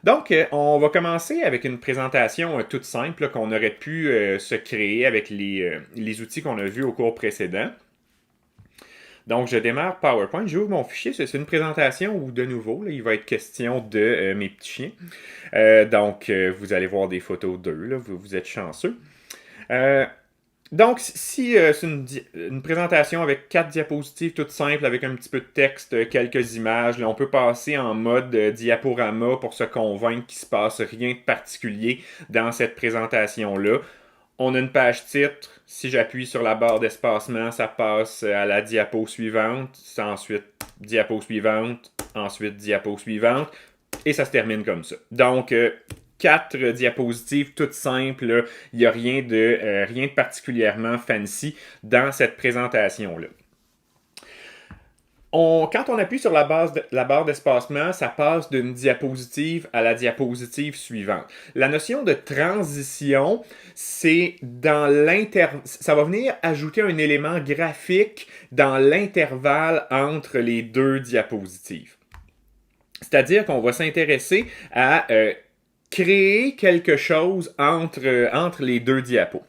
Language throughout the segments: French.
Donc, on va commencer avec une présentation toute simple là, qu'on aurait pu se créer avec les outils qu'on a vus au cours précédent. Donc, je démarre PowerPoint, j'ouvre mon fichier. C'est une présentation où, de nouveau, là, il va être question de mes petits chiens. Donc, vous allez voir des photos d'eux, là, vous êtes chanceux. Donc, si c'est une présentation avec 4 diapositives toutes simples, avec un petit peu de texte, quelques images, là, on peut passer en mode diaporama pour se convaincre qu'il ne se passe rien de particulier dans cette présentation-là. On a une page titre. Si j'appuie sur la barre d'espacement, ça passe à la diapo suivante. Ensuite, diapo suivante. Ensuite, diapo suivante. Et ça se termine comme ça. Donc, 4 diapositives toutes simples. Il n'y a rien de particulièrement fancy dans cette présentation-là. Quand on appuie sur la barre d'espacement, ça passe d'une diapositive à la diapositive suivante. La notion de transition, c'est ça va venir ajouter un élément graphique dans l'intervalle entre les deux diapositives. C'est-à-dire qu'on va s'intéresser à créer quelque chose entre les deux diapos.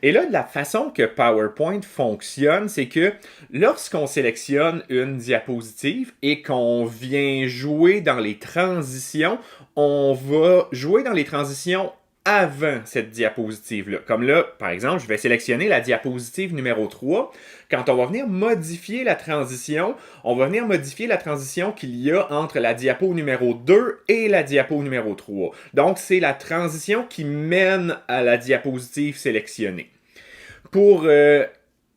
Et là, la façon que PowerPoint fonctionne, c'est que lorsqu'on sélectionne une diapositive et qu'on vient jouer dans les transitions, on va jouer dans les transitions avant cette diapositive-là. Comme là, par exemple, je vais sélectionner la diapositive numéro 3. Quand on va venir modifier la transition, on va venir modifier la transition qu'il y a entre la diapo numéro 2 et la diapo numéro 3. Donc, c'est la transition qui mène à la diapositive sélectionnée. Pour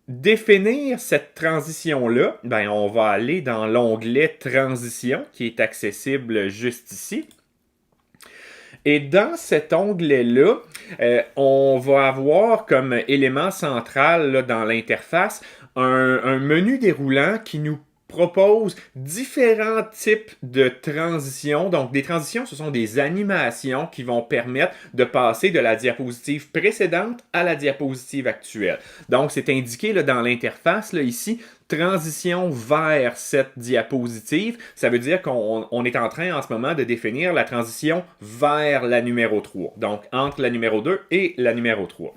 définir cette transition-là, ben, on va aller dans l'onglet Transition qui est accessible juste ici. Et dans cet onglet-là, on va avoir comme élément central là, dans l'interface un menu déroulant qui nous propose différents types de transitions. Donc, des transitions, ce sont des animations qui vont permettre de passer de la diapositive précédente à la diapositive actuelle. Donc, c'est indiqué là, dans l'interface, là, ici, transition vers cette diapositive. Ça veut dire qu'on est en train en ce moment de définir la transition vers la numéro 3. Donc, entre la numéro 2 et la numéro 3.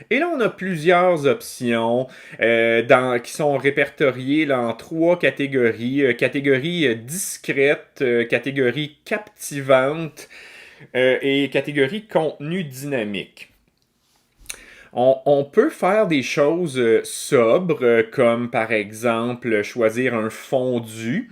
Et là, on a plusieurs options qui sont répertoriées là, en 3 catégories. Catégorie discrète, catégorie captivante et catégorie contenu dynamique. On peut faire des choses sobres, comme par exemple choisir un fondu.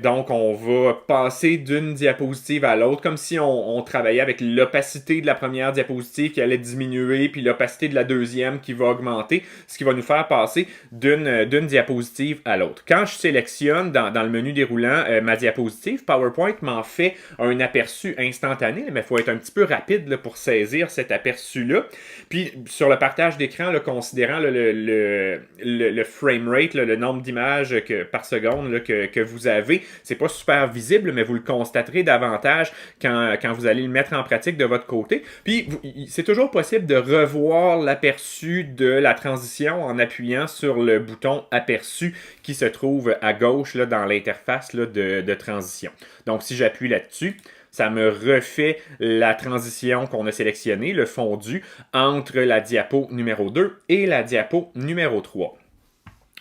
Donc, on va passer d'une diapositive à l'autre, comme si on travaillait avec l'opacité de la première diapositive qui allait diminuer, puis l'opacité de la deuxième qui va augmenter, ce qui va nous faire passer d'une diapositive à l'autre. Quand je sélectionne dans le menu déroulant ma diapositive, PowerPoint m'en fait un aperçu instantané, mais il faut être un petit peu rapide là, pour saisir cet aperçu-là. Puis, sur le partage d'écran, là, considérant là, le frame rate, là, le nombre d'images par seconde là, que vous avez, c'est pas super visible, mais vous le constaterez davantage quand vous allez le mettre en pratique de votre côté. Puis, c'est toujours possible de revoir l'aperçu de la transition en appuyant sur le bouton aperçu qui se trouve à gauche là, dans l'interface là, de transition. Donc, si j'appuie là-dessus, ça me refait la transition qu'on a sélectionnée, le fondu, entre la diapo numéro 2 et la diapo numéro 3.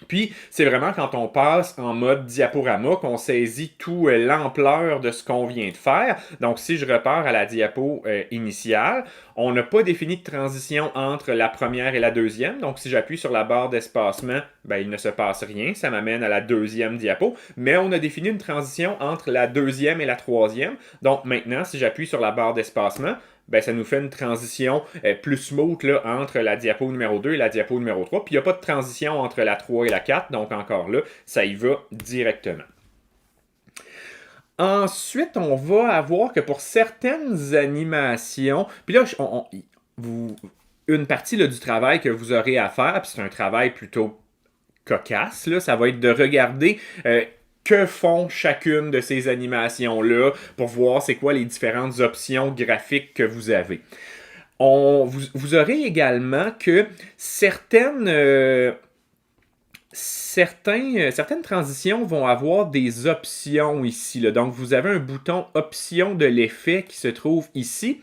Puis, c'est vraiment quand on passe en mode diaporama qu'on saisit toute l'ampleur de ce qu'on vient de faire. Donc, si je repars à la diapo initiale, on n'a pas défini de transition entre la première et la deuxième. Donc, si j'appuie sur la barre d'espacement, ben, il ne se passe rien. Ça m'amène à la deuxième diapo. Mais on a défini une transition entre la deuxième et la troisième. Donc, maintenant, si j'appuie sur la barre d'espacement, ben, ça nous fait une transition plus smooth là, entre la diapo numéro 2 et la diapo numéro 3. Puis il n'y a pas de transition entre la 3 et la 4, donc encore là, ça y va directement. Ensuite, on va avoir que pour certaines animations, puis là, une partie là, du travail que vous aurez à faire, puis c'est un travail plutôt cocasse, là, ça va être de regarder que font chacune de ces animations-là pour voir c'est quoi les différentes options graphiques que vous avez. Vous aurez également que certaines certaines transitions vont avoir des options ici, là. Donc, vous avez un bouton Options de l'effet qui se trouve ici.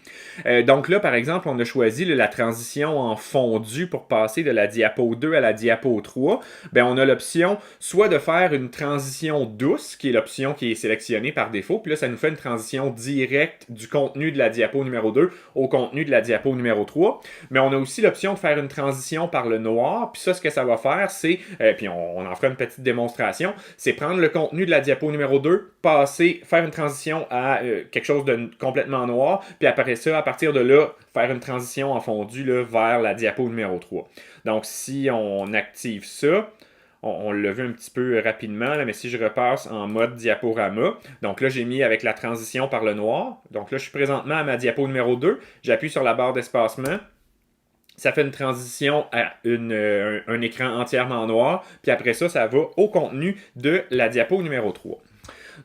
Donc là, par exemple, on a choisi là, la transition en fondu pour passer de la diapo 2 à la diapo 3. Ben, on a l'option soit de faire une transition douce, qui est l'option qui est sélectionnée par défaut. Puis là, ça nous fait une transition directe du contenu de la diapo numéro 2 au contenu de la diapo numéro 3. Mais on a aussi l'option de faire une transition par le noir. Puis ça, ce que ça va faire, c'est puis on en fera une petite démonstration, c'est prendre le contenu de la diapo numéro 2, faire une transition à quelque chose de complètement noir, puis après ça, à partir de là, faire une transition en fondu là, vers la diapo numéro 3. Donc, si on active ça, on l'a vu un petit peu rapidement, là, mais si je repasse en mode diaporama, donc là, j'ai mis avec la transition par le noir. Donc là, je suis présentement à ma diapo numéro 2, j'appuie sur la barre d'espacement, ça fait une transition à un écran entièrement noir, puis après ça, ça va au contenu de la diapo numéro 3.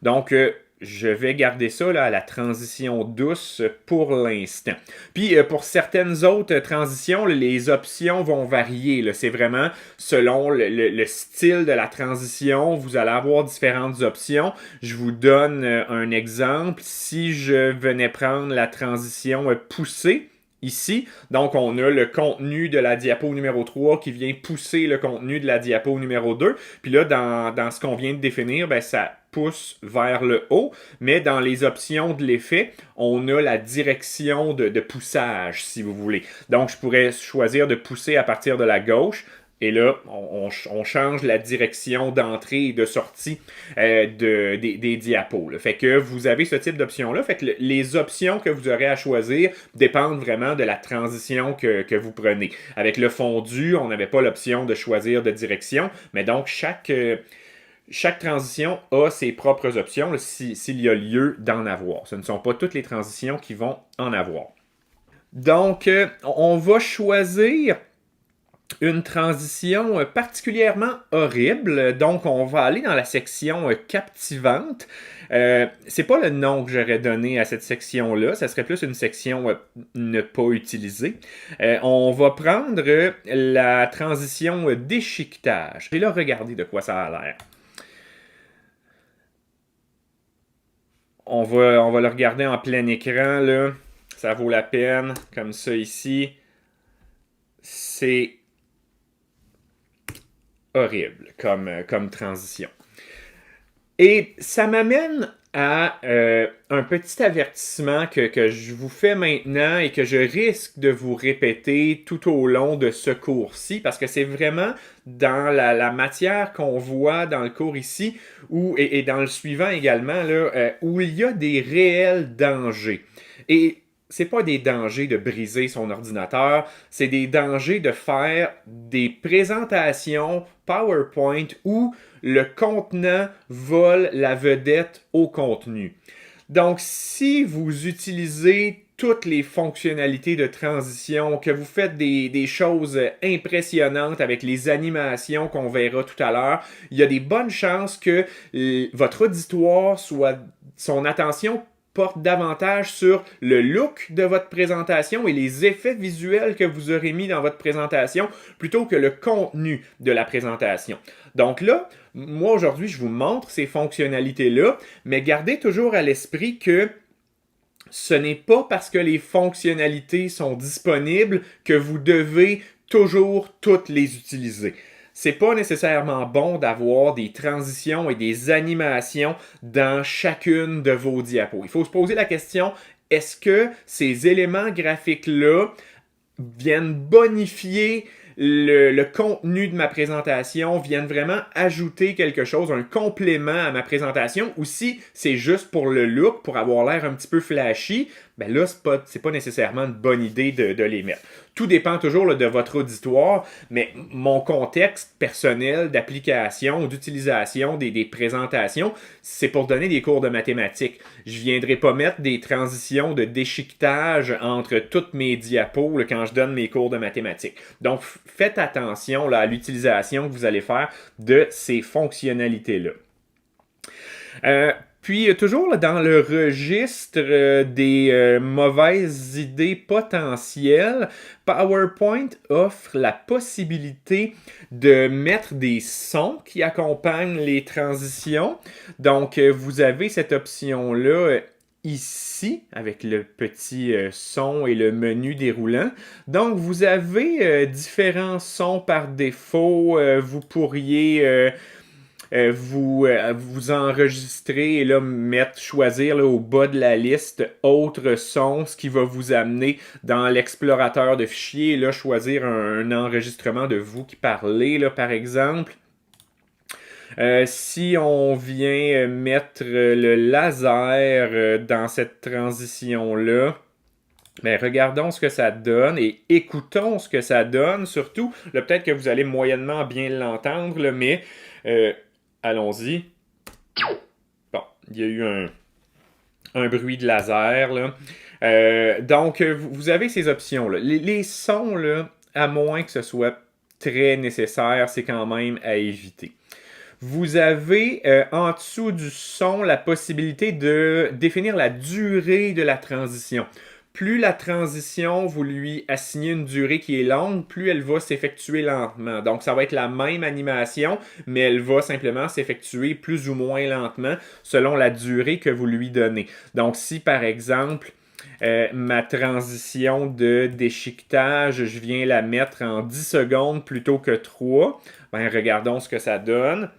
Donc, je vais garder ça là, à la transition douce pour l'instant. Puis, pour certaines autres transitions, les options vont varier. C'est vraiment selon le style de la transition. Vous allez avoir différentes options. Je vous donne un exemple. Si je venais prendre la transition poussée, ici. Donc, on a le contenu de la diapo numéro 3 qui vient pousser le contenu de la diapo numéro 2. Puis là, dans ce qu'on vient de définir, ben, ça pousse vers le haut. Mais dans les options de l'effet, on a la direction de poussage, si vous voulez. Donc, je pourrais choisir de pousser à partir de la gauche. Et là, on change la direction d'entrée et de sortie des diapos. Là. Fait que vous avez ce type d'option-là. Fait que les options que vous aurez à choisir dépendent vraiment de la transition que vous prenez. Avec le fondu, on n'avait pas l'option de choisir de direction, mais donc chaque transition a ses propres options s'il y a lieu d'en avoir. Ce ne sont pas toutes les transitions qui vont en avoir. Donc, on va choisir une transition particulièrement horrible. Donc, on va aller dans la section captivante. C'est pas le nom que j'aurais donné à cette section-là. Ça serait plus une section ne pas utiliser. On va prendre la transition déchiquetage. Et là, regardez de quoi ça a l'air. On va le regarder en plein écran, là. Ça vaut la peine. Comme ça, ici. C'est horrible comme transition. Et ça m'amène à un petit avertissement que je vous fais maintenant et que je risque de vous répéter tout au long de ce cours-ci, parce que c'est vraiment dans la matière qu'on voit dans le cours ici, et dans le suivant également, là, où il y a des réels dangers. Et c'est pas des dangers de briser son ordinateur, c'est des dangers de faire des présentations PowerPoint où le contenant vole la vedette au contenu. Donc, si vous utilisez toutes les fonctionnalités de transition, que vous faites des choses impressionnantes avec les animations qu'on verra tout à l'heure, il y a des bonnes chances que votre auditoire son attention porte davantage sur le look de votre présentation et les effets visuels que vous aurez mis dans votre présentation plutôt que le contenu de la présentation. Donc là, moi aujourd'hui, je vous montre ces fonctionnalités-là, mais gardez toujours à l'esprit que ce n'est pas parce que les fonctionnalités sont disponibles que vous devez toujours toutes les utiliser. C'est pas nécessairement bon d'avoir des transitions et des animations dans chacune de vos diapos. Il faut se poser la question, est-ce que ces éléments graphiques-là viennent bonifier le contenu de ma présentation, viennent vraiment ajouter quelque chose, un complément à ma présentation, ou si c'est juste pour le look, pour avoir l'air un petit peu flashy, ben là, c'est pas nécessairement une bonne idée de les mettre. Tout dépend toujours là, de votre auditoire, mais mon contexte personnel d'application, d'utilisation des présentations, c'est pour donner des cours de mathématiques. Je viendrai pas mettre des transitions de déchiquetage entre toutes mes diapos là, quand je donne mes cours de mathématiques. Donc, faites attention là, à l'utilisation que vous allez faire de ces fonctionnalités-là. Puis, toujours là, dans le registre des mauvaises idées potentielles, PowerPoint offre la possibilité de mettre des sons qui accompagnent les transitions. Donc, vous avez cette option-là ici, avec le petit son et le menu déroulant. Donc, vous avez différents sons par défaut. Vous pourriez vous enregistrer et là, choisir là, au bas de la liste autres sons, ce qui va vous amener dans l'explorateur de fichiers, là, choisir un enregistrement de vous qui parlez, là, par exemple. Si on vient mettre le laser dans cette transition-là, ben, regardons ce que ça donne et écoutons ce que ça donne. Surtout, peut-être que vous allez moyennement bien l'entendre, mais allons-y. Bon, il y a eu un bruit de laser, là. Donc, vous avez ces options-là. Les sons, là, à moins que ce soit très nécessaire, c'est quand même à éviter. Vous avez en dessous du son la possibilité de définir la durée de la transition. Plus la transition, vous lui assignez une durée qui est longue, plus elle va s'effectuer lentement. Donc, ça va être la même animation, mais elle va simplement s'effectuer plus ou moins lentement selon la durée que vous lui donnez. Donc, si par exemple, ma transition de déchiquetage, je viens la mettre en 10 secondes plutôt que 3, ben, regardons ce que ça donne.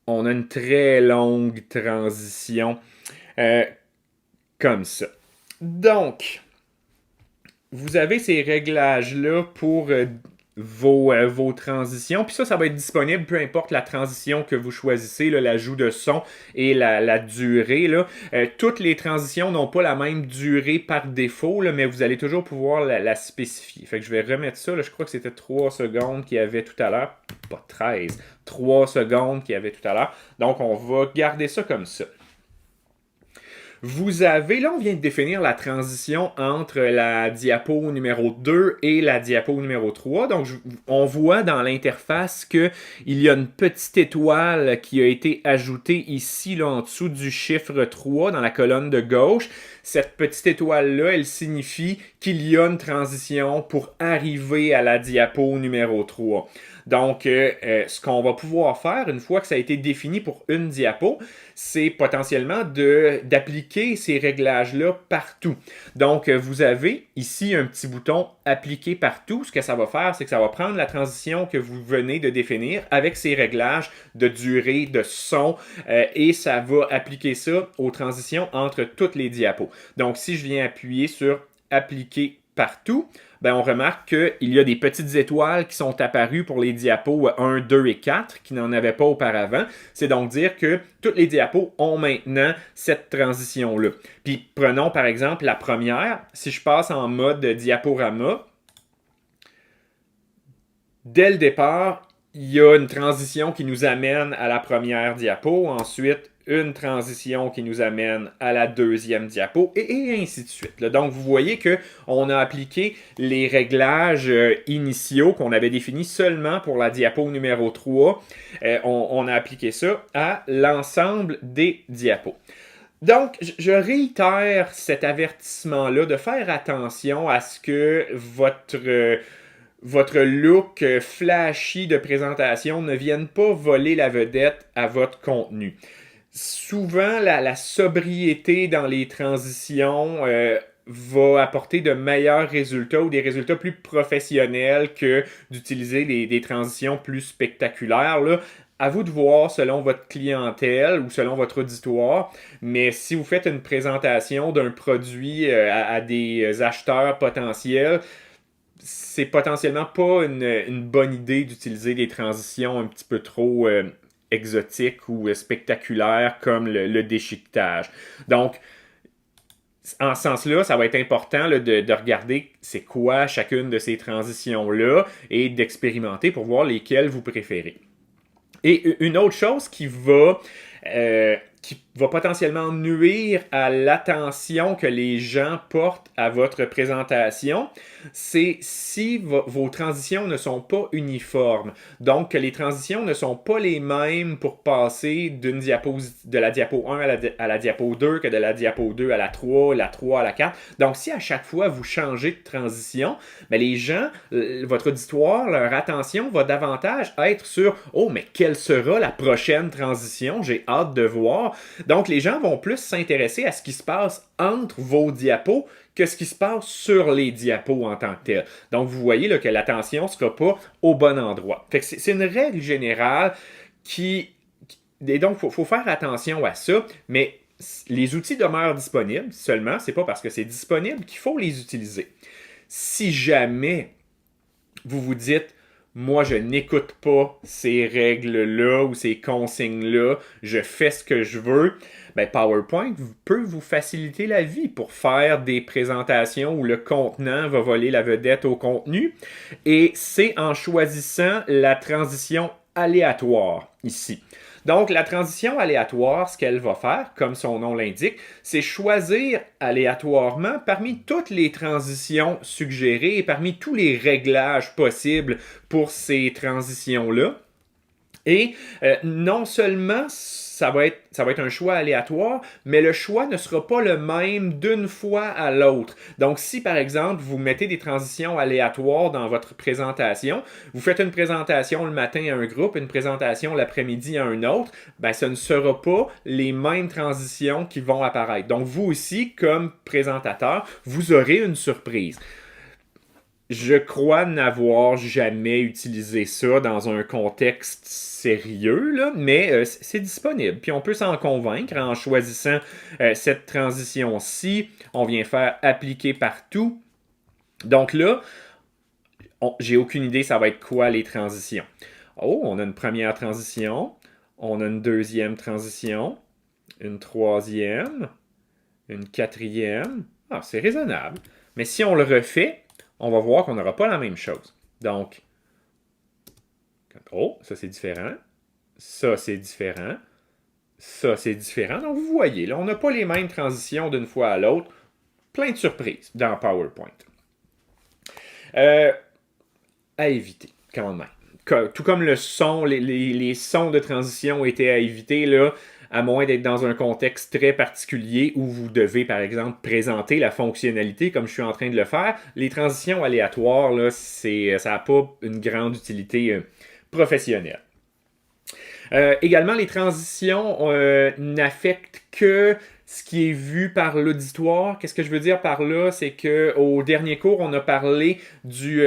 On a une très longue transition comme ça. Donc, vous avez ces réglages-là pour vos transitions. Puis ça va être disponible, peu importe la transition que vous choisissez, l'ajout de son et la durée. Là. Toutes les transitions n'ont pas la même durée par défaut, là, mais vous allez toujours pouvoir la spécifier. Fait que je vais remettre ça. Là, je crois que c'était 3 secondes qu'il y avait tout à l'heure. Pas 13. 3 secondes qu'il y avait tout à l'heure. Donc, on va garder ça comme ça. Vous avez, là on vient de définir la transition entre la diapo numéro 2 et la diapo numéro 3. Donc on voit dans l'interface qu'il y a une petite étoile qui a été ajoutée ici là, en dessous du chiffre 3 dans la colonne de gauche. Cette petite étoile-là, elle signifie qu'il y a une transition pour arriver à la diapo numéro 3. Donc, ce qu'on va pouvoir faire, une fois que ça a été défini pour une diapo, c'est potentiellement d'appliquer ces réglages-là partout. Donc, vous avez ici un petit bouton « Appliquer partout ». Ce que ça va faire, c'est que ça va prendre la transition que vous venez de définir avec ces réglages de durée, de son, et ça va appliquer ça aux transitions entre toutes les diapos. Donc, si je viens appuyer sur « Appliquer partout », ben on remarque qu'il y a des petites étoiles qui sont apparues pour les diapos 1, 2 et 4 qui n'en avaient pas auparavant. C'est donc dire que toutes les diapos ont maintenant cette transition-là. Puis prenons par exemple la première. Si je passe en mode diaporama, dès le départ, il y a une transition qui nous amène à la première diapo. Ensuite, une transition qui nous amène à la deuxième diapo, et ainsi de suite. Donc, vous voyez qu'on a appliqué les réglages initiaux qu'on avait définis seulement pour la diapo numéro 3. On a appliqué ça à l'ensemble des diapos. Donc, je réitère cet avertissement-là de faire attention à ce que votre look flashy de présentation ne vienne pas voler la vedette à votre contenu. Souvent, la sobriété dans les transitions va apporter de meilleurs résultats ou des résultats plus professionnels que d'utiliser des transitions plus spectaculaires. Là. À vous de voir selon votre clientèle ou selon votre auditoire, mais si vous faites une présentation d'un produit à des acheteurs potentiels, c'est potentiellement pas une bonne idée d'utiliser des transitions un petit peu trop exotiques ou spectaculaires comme le déchiquetage. Donc, en ce sens-là, ça va être important là, de regarder c'est quoi chacune de ces transitions-là et d'expérimenter pour voir lesquelles vous préférez. Et une autre chose qui va qui va potentiellement nuire à l'attention que les gens portent à votre présentation, c'est si vos transitions ne sont pas uniformes. Donc, que les transitions ne sont pas les mêmes pour passer de la diapo 1 à la diapo 2, que de la diapo 2 à la 3, la 3 à la 4. Donc, si à chaque fois vous changez de transition, bien, les gens, votre auditoire, leur attention va davantage être sur « Oh, mais quelle sera la prochaine transition? J'ai hâte de voir. » Donc, les gens vont plus s'intéresser à ce qui se passe entre vos diapos que ce qui se passe sur les diapos en tant que tel. Donc, vous voyez là, que l'attention ne sera pas au bon endroit. Fait que c'est une règle générale et donc, il faut faire attention à ça, mais les outils demeurent disponibles seulement. C'est pas parce que c'est disponible qu'il faut les utiliser. Si jamais vous vous dites moi, je n'écoute pas ces règles-là ou ces consignes-là, je fais ce que je veux, ben PowerPoint peut vous faciliter la vie pour faire des présentations où le contenant va voler la vedette au contenu. Et c'est en choisissant la transition aléatoire ici. Donc, la transition aléatoire, ce qu'elle va faire, comme son nom l'indique, c'est choisir aléatoirement parmi toutes les transitions suggérées et parmi tous les réglages possibles pour ces transitions-là. Et non seulement ça va être un choix aléatoire, mais le choix ne sera pas le même d'une fois à l'autre. Donc, si par exemple, vous mettez des transitions aléatoires dans votre présentation, vous faites une présentation le matin à un groupe, une présentation l'après-midi à un autre, ben, ce ne sera pas les mêmes transitions qui vont apparaître. Donc, vous aussi, comme présentateur, vous aurez une surprise. Je crois n'avoir jamais utilisé ça dans un contexte sérieux, là, mais c'est disponible. Puis on peut s'en convaincre en choisissant cette transition-ci. On vient faire appliquer partout. Donc là, j'ai aucune idée ça va être quoi les transitions. Oh, on a une première transition. On a une deuxième transition. Une troisième. Une quatrième. Ah, c'est raisonnable. Mais si on le refait, on va voir qu'on n'aura pas la même chose. Donc, oh, ça c'est différent. Ça c'est différent. Ça c'est différent. Donc, vous voyez, là, on n'a pas les mêmes transitions d'une fois à l'autre. Plein de surprises dans PowerPoint. À éviter, quand même. Tout comme le son, les sons de transition étaient à éviter, là, à moins d'être dans un contexte très particulier où vous devez, par exemple, présenter la fonctionnalité comme je suis en train de le faire. Les transitions aléatoires, là, ça n'a pas une grande utilité professionnelle. Également, les transitions n'affectent que ce qui est vu par l'auditoire. Qu'est-ce que je veux dire par là? C'est qu'au dernier cours, on a parlé du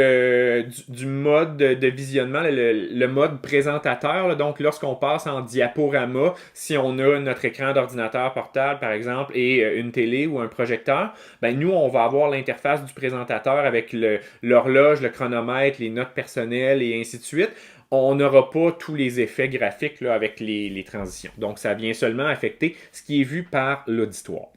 mode de visionnement, le mode présentateur. Là. Donc, lorsqu'on passe en diaporama, si on a notre écran d'ordinateur portable, par exemple, et une télé ou un projecteur, ben nous, on va avoir l'interface du présentateur avec l'horloge, le chronomètre, les notes personnelles et ainsi de suite. On n'aura pas tous les effets graphiques là, avec les transitions. Donc, ça vient seulement affecter ce qui est vu par l'auditoire.